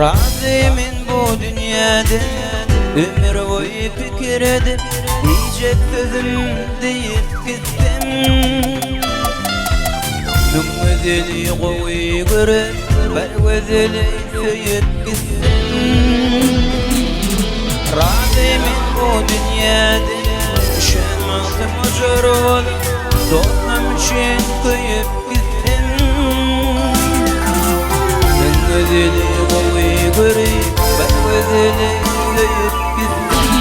Razıyım bu dünyada ömür boyu fikir edip diyecek sözüm deyip gittim. Nümüzeli koyu görüp bervezeli söyüp gittim. Razıyım bu dünyada düşemezdim ucur olup dostum için kıyıp gittim. Nümüzeli koyu görüp bervezeli söyüp gittim.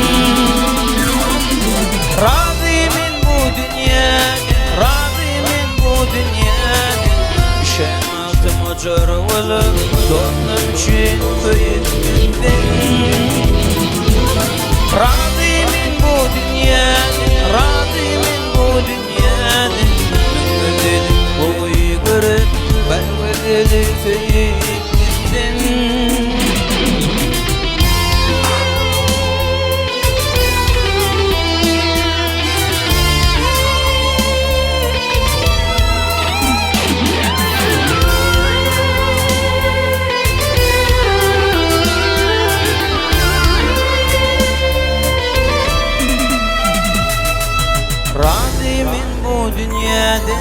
Razıyım bu dünyada, razıyım bu dünyada düşemezdim ucur olup dostum için kıyıp gittim. Razıyım bu dünyada, razıyım bu dünyada Nümüzeli koyu görüp bervezeli söyüp gittim. Razıyım bu dünyada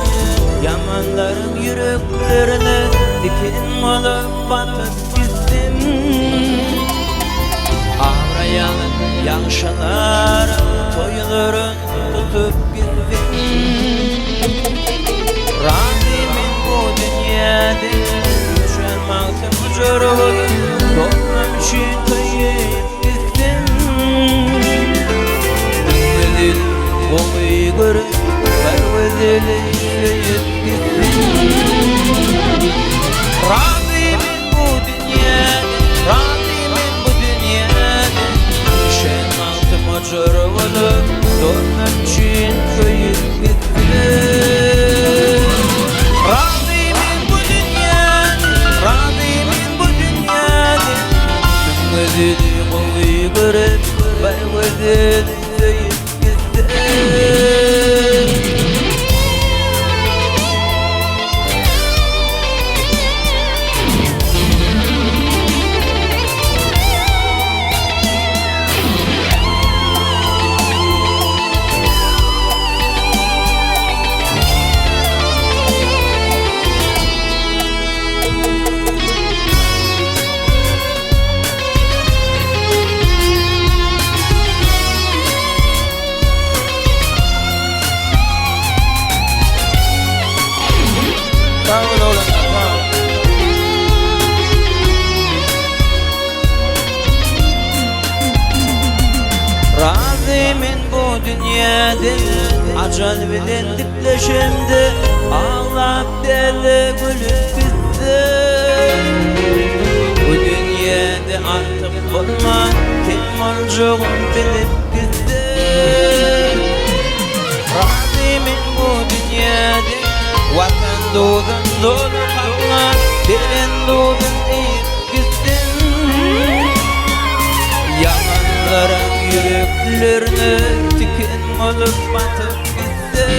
yamanların yüreklerine diken olup batıp gittim. Ağrayan yaşaların toyların tutup gittim. Razıyım bu dünyada düşemezdim ucur olup dostum için kıyıp gittim. Koyu görüp bervezeli söyüp gittim. Razıyım bu dünyada, razıyım bu dünyada düşemezdim ucur olup dostum için kıyıp gittim. Razıyım bu dünyada, razıyım bu dünyada Nümüzeli koyu görüp bervezeli söyüp gittim. Razıyım bu dünyada acal bilen dipleşimde ağlap deli gülüp gittim. Bu dünyada artık olma kim olacağım bilip gittim. Razıyım bu dünyada vatan doğdun dolu kalma dilen doğdun deyip gittim. Yalanların yüreklerine diken olup batıp gittim.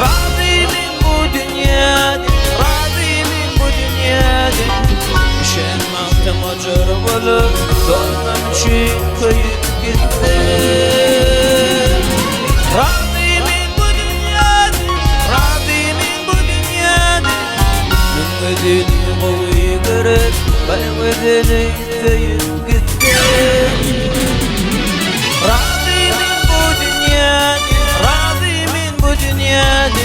Razıyım bu dünyada, razıyım bu dünyada düşemezdim ucur olup dostum için kıyıp gittim. Razıyım bu dünyada, razıyım bu dünyada Nümüzeli koyu görüp bervezeli söyüp gittim. Razıyım bu dünyada, razıyım bu dünyada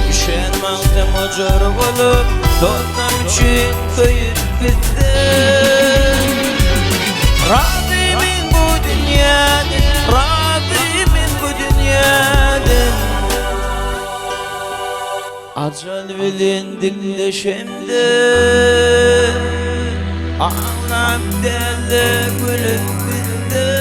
düşemezdim ucur olup dostum için kıyıp gittim. Razıyım bu dünyada, razıyım bu dünyada acal bilindik leşemde ağlap deli gülüp gittim.